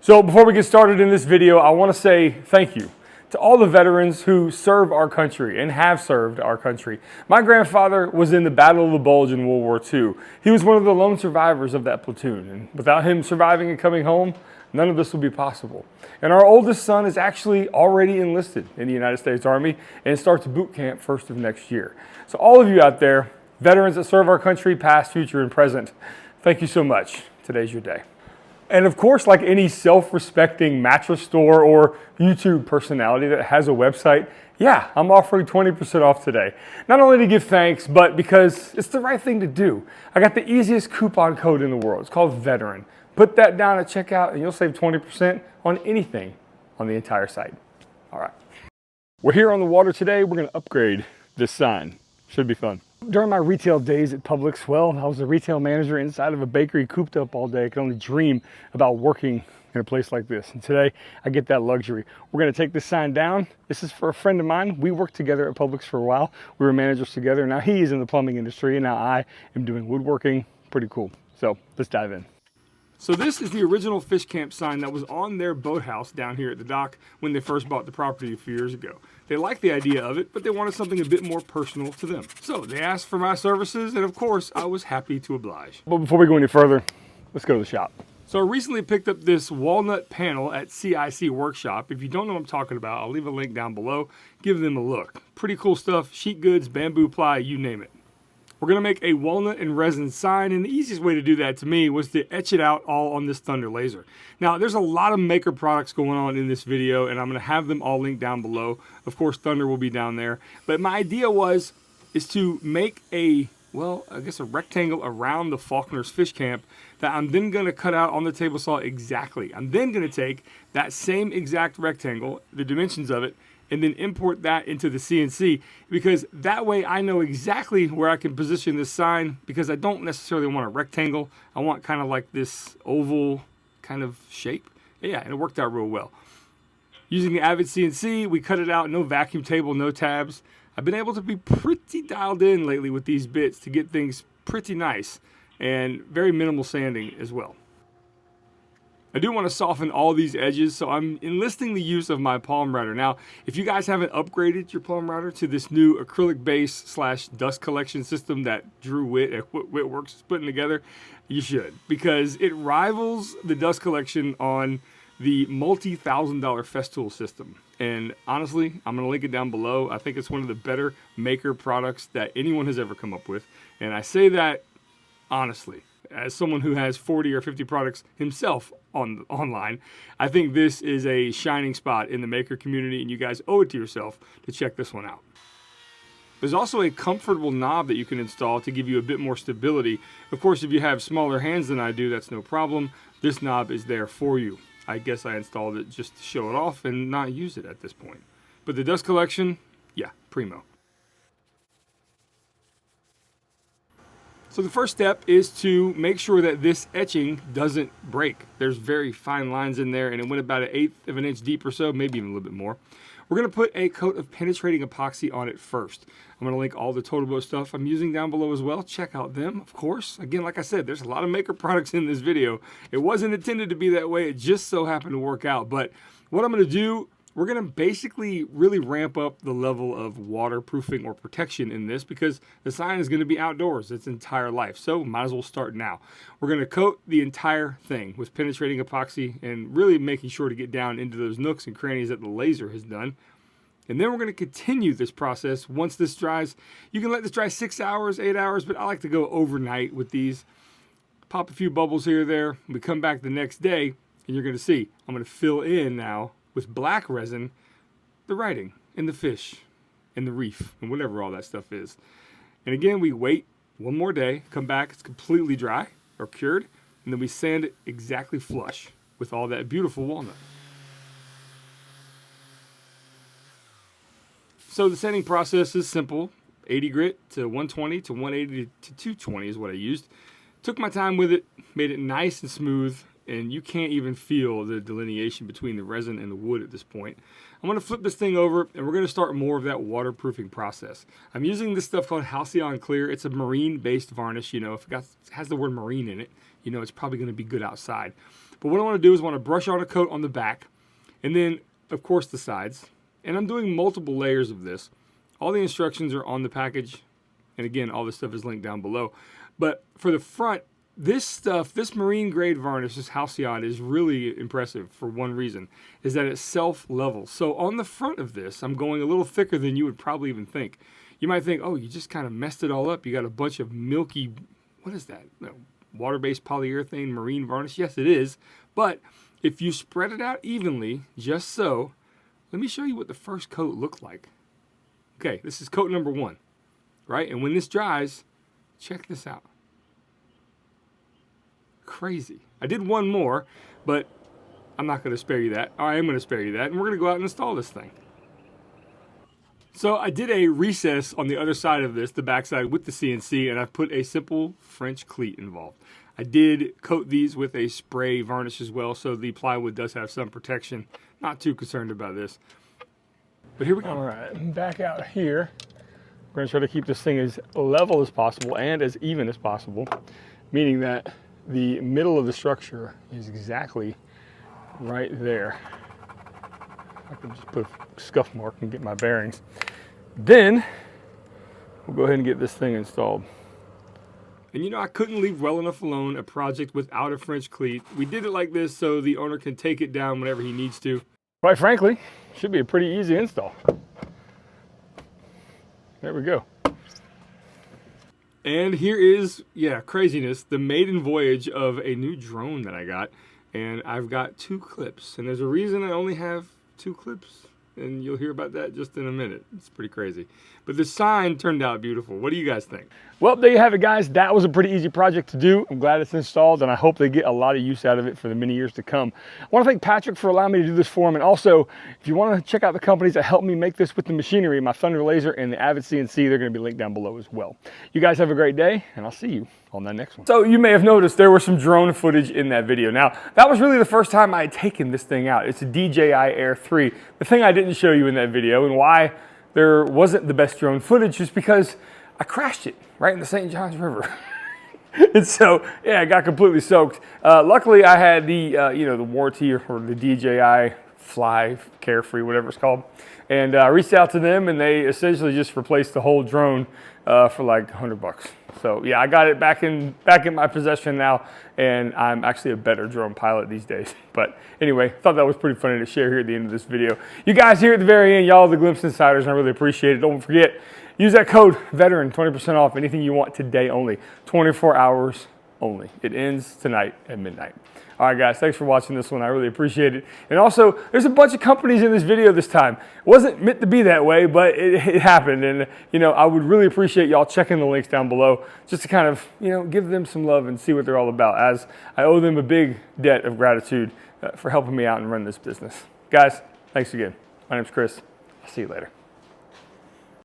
So before we get started in this video, I want to say thank you to all the veterans who serve our country and have served our country. My grandfather was in the Battle of the Bulge in World War II. He was one of the lone survivors of that platoon, and without him surviving and coming home, none of this would be possible. And our oldest son is actually already enlisted in the United States Army and starts boot camp first of next year. So all of you out there, veterans that serve our country, past, future, and present, thank you so much. Today's your day. And of course, like any self-respecting mattress store or YouTube personality that has a website, yeah, I'm offering 20% off today. Not only to give thanks, but because it's the right thing to do. I got the easiest coupon code in the world. It's called VETERAN. Put that down at checkout and you'll save 20% on anything on the entire site. All right. We're here on the water today. We're gonna upgrade this sign. Should be fun. During my retail days at Publix, well, I was a retail manager inside of a bakery cooped up all day. I could only dream about working in a place like this. And today I get that luxury. We're gonna take this sign down. This is for a friend of mine. We worked together at Publix for a while. We were managers together. Now he's in the plumbing industry and now I am doing woodworking. Pretty cool. So let's dive in. So this is the original fish camp sign that was on their boathouse down here at the dock when they first bought the property a few years ago. They liked the idea of it, but they wanted something a bit more personal to them. So they asked for my services, and of course, I was happy to oblige. But before we go any further, let's go to the shop. So I recently picked up this walnut panel at CIC Workshop. If you don't know what I'm talking about, I'll leave a link down below. Give them a look. Pretty cool stuff, sheet goods, bamboo ply, you name it. We're gonna make a walnut and resin sign, and the easiest way to do that to me was to etch it out all on this Thunder laser. Now, there's a lot of maker products going on in this video, and I'm gonna have them all linked down below. Of course, Thunder will be down there. But my idea is to make a rectangle around the Faulkner's Fish Camp that I'm then gonna cut out on the table saw exactly. I'm then gonna take that same exact rectangle, the dimensions of it, and then import that into the CNC, because that way I know exactly where I can position this sign, because I don't necessarily want a rectangle. I want kind of like this oval kind of shape. Yeah, and it worked out real well. Using the Avid CNC, we cut it out, no vacuum table, no tabs. I've been able to be pretty dialed in lately with these bits to get things pretty nice and very minimal sanding as well. I do want to soften all these edges, so I'm enlisting the use of my palm router. Now, if you guys haven't upgraded your palm router to this new acrylic base / dust collection system that Drew Witt at Whitworks is putting together, you should, because it rivals the dust collection on the multi-$1,000 Festool system. And honestly, I'm going to link it down below. I think it's one of the better maker products that anyone has ever come up with. And I say that honestly, as someone who has 40 or 50 products himself online, I think this is a shining spot in the maker community, and you guys owe it to yourself to check this one out. There's also a comfortable knob that you can install to give you a bit more stability. Of course, if you have smaller hands than I do, that's no problem. This knob is there for you. I guess I installed it just to show it off and not use it at this point. But the dust collection, yeah, primo. So the first step is to make sure that this etching doesn't break. There's very fine lines in there, and it went about 1/8 of an inch deep or so, maybe even a little bit more. We're gonna put a coat of penetrating epoxy on it first. I'm gonna link all the Total Boat stuff I'm using down below as well. Check out them, of course. Again, like I said, there's a lot of maker products in this video. It wasn't intended to be that way, it just so happened to work out. But what I'm gonna do, we're gonna basically really ramp up the level of waterproofing or protection in this, because the sign is gonna be outdoors its entire life. So might as well start now. We're gonna coat the entire thing with penetrating epoxy and really making sure to get down into those nooks and crannies that the laser has done. And then we're gonna continue this process once this dries. You can let this dry 6 hours, 8 hours, but I like to go overnight with these. Pop a few bubbles here or there. We come back the next day and you're gonna see, I'm gonna fill in now with black resin, the writing, and the fish, and the reef, and whatever all that stuff is. And again, we wait one more day, come back, it's completely dry, or cured, and then we sand it exactly flush with all that beautiful walnut. So the sanding process is simple. 80 grit to 120 to 180 to 220 is what I used. Took my time with it, made it nice and smooth, and you can't even feel the delineation between the resin and the wood at this point. I'm going to flip this thing over, and we're going to start more of that waterproofing process. I'm using this stuff called Halcyon Clear. It's a marine-based varnish. You know, if it has the word marine in it, you know it's probably going to be good outside. But what I want to do is I want to brush on a coat on the back, and then, of course, the sides. And I'm doing multiple layers of this. All the instructions are on the package. And again, all this stuff is linked down below. But for the front, this stuff, this marine grade varnish, this Halcyon, is really impressive for one reason, is that it's self-level. So on the front of this, I'm going a little thicker than you would probably even think. You might think, oh, you just kind of messed it all up. You got a bunch of milky, what is that? No, water-based polyurethane marine varnish. Yes, it is. But if you spread it out evenly, just so, let me show you what the first coat looked like. Okay, this is coat number 1, right? And when this dries, check this out. Crazy. I did one more, but I'm not going to spare you that. I am going to spare you that, and we're going to go out and install this thing. So I did a recess on the other side of this, the backside with the CNC, and I've put a simple French cleat involved. I did coat these with a spray varnish as well, so the plywood does have some protection. Not too concerned about this. But here we go. All right, back out here. We're going to try to keep this thing as level as possible and as even as possible, meaning that the middle of the structure is exactly right there. I can just put a scuff mark and get my bearings. Then we'll go ahead and get this thing installed. And you know, I couldn't leave well enough alone a project without a French cleat. We did it like this so the owner can take it down whenever he needs to. Quite frankly, should be a pretty easy install. There we go. And here is, yeah, craziness, the maiden voyage of a new drone that I got. And I've got 2 clips. And there's a reason I only have 2 clips. And you'll hear about that just in a minute. It's pretty crazy. But the sign turned out beautiful. What do you guys think? Well, there you have it, guys. That was a pretty easy project to do. I'm glad it's installed, and I hope they get a lot of use out of it for the many years to come. I want to thank Patrick for allowing me to do this for him. And also, if you want to check out the companies that helped me make this with the machinery, my Thunder Laser and the Avid CNC, they're going to be linked down below as well. You guys have a great day, and I'll see you on that next one. So you may have noticed there was some drone footage in that video. Now, that was really the first time I had taken this thing out. It's a DJI Air 3. The thing I didn't show you in that video, and why there wasn't the best drone footage, is because I crashed it right in the St. Johns River. And so, yeah, I got completely soaked. Luckily, I had the, you know, the warranty or the DJI Fly, Carefree, whatever it's called. And I reached out to them, and they essentially just replaced the whole drone for like $100. So yeah, I got it back in my possession now, and I'm actually a better drone pilot these days. But anyway, thought that was pretty funny to share here at the end of this video. You guys here at the very end, y'all are the Glimpse Insiders, and I really appreciate it. Don't forget, use that code VETERAN, 20% off anything you want today only, 24 hours only. It ends tonight at midnight. All right, guys, thanks for watching this one. I really appreciate it. And also, there's a bunch of companies in this video this time. It wasn't meant to be that way, but it happened. And, you know, I would really appreciate y'all checking the links down below just to kind of, you know, give them some love and see what they're all about, as I owe them a big debt of gratitude for helping me out and run this business. Guys, thanks again. My name's Chris. I'll see you later.